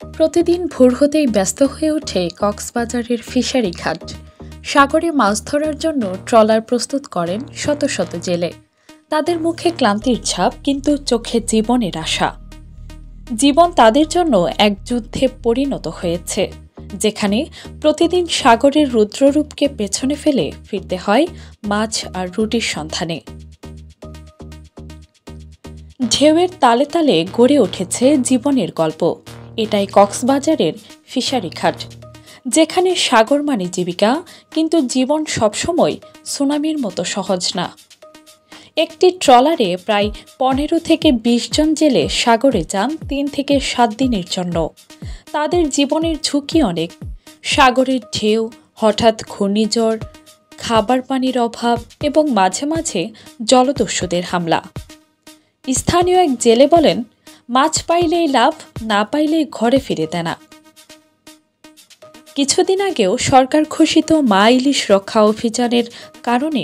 প্রতিদিন ভোর হতেই ব্যস্ত হয়ে ওঠে কক্সবাজারের ফিশারি ঘাট। সাগরে মাছ ধরার জন্য ট্রলার প্রস্তুত করেন শত শত জেলে। তাদের মুখে ক্লান্তির ছাপ, কিন্তু চোখে জীবনের আশা। জীবন তাদের জন্য এক যুদ্ধে পরিণত হয়েছে, যেখানে প্রতিদিন সাগরের রুদ্ররূপকে পেছনে ফেলে ফিরতে হয় মাছ আর রুটির সন্ধানে। ঢেউয়ের তালে তালে গড়ে উঠেছে জীবনের গল্প। এটাই কক্সবাজারের ফিশারি ঘাট, যেখানে সাগর মানে জীবিকা, কিন্তু জীবন সবসময় সুনামির মতো সহজ না। একটি ট্রলারে প্রায় 15 থেকে 20 জন জেলে সাগরে যান 3 থেকে 7 দিনের জন্য। তাদের জীবনের ঝুঁকি অনেক। সাগরের ঢেউ, হঠাৎ ঘূর্ণিঝড়, খাবার পানির অভাব এবং মাঝে মাঝে জলদস্যুদের হামলা। স্থানীয় এক জেলে বলেন, মাছ পাইলেই লাভ, না পাইলেই ঘরে ফিরে দেনা। কিছুদিন আগেও সরকার ঘোষিত মা ইলিশ রক্ষা অভিযানের কারণে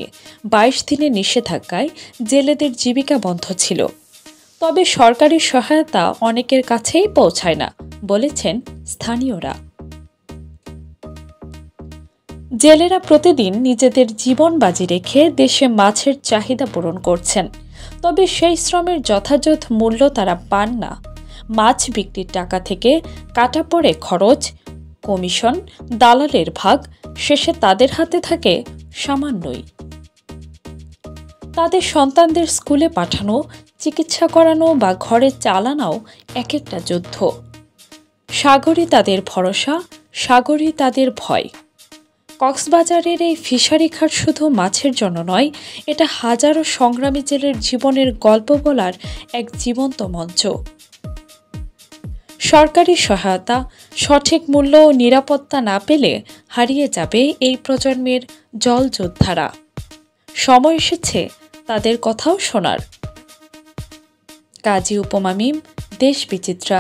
22 দিনের নিষেধাজ্ঞায় জেলেদের জীবিকা বন্ধ ছিল। তবে সরকারি সহায়তা অনেকের কাছেই পৌঁছায় না, বলেছেন স্থানীয়রা। জেলেরা প্রতিদিন নিজেদের জীবন বাজি রেখে দেশে মাছের চাহিদা পূরণ করছেন। তবে সেই শ্রমের যথাযথ মূল্য তারা পান না। মাছ বিক্রির টাকা থেকে কাটা পড়ে খরচ, কমিশন, দালালের ভাগ, শেষে তাদের হাতে থাকে সামান্যই। তাদের সন্তানদের স্কুলে পাঠানো, চিকিৎসা করানো বা ঘরে চালানোও এক একটা যুদ্ধ। সাগরই তাদের ভরসা, সাগরই তাদের ভয়। কক্সবাজারের এই ফিশারি ঘাট শুধু মাছের জন্য নয়, এটা হাজারো সংগ্রামী জেলের জীবনের গল্প বলার এক জীবন্ত মঞ্চ। সরকারি সহায়তা, সঠিক মূল্য ও নিরাপত্তা না পেলে হারিয়ে যাবে এই প্রজন্মের জলযোদ্ধারা। সময় এসেছে তাদের কথাও শোনার। কাজী উপমা মিম, দেশ বিচিত্রা।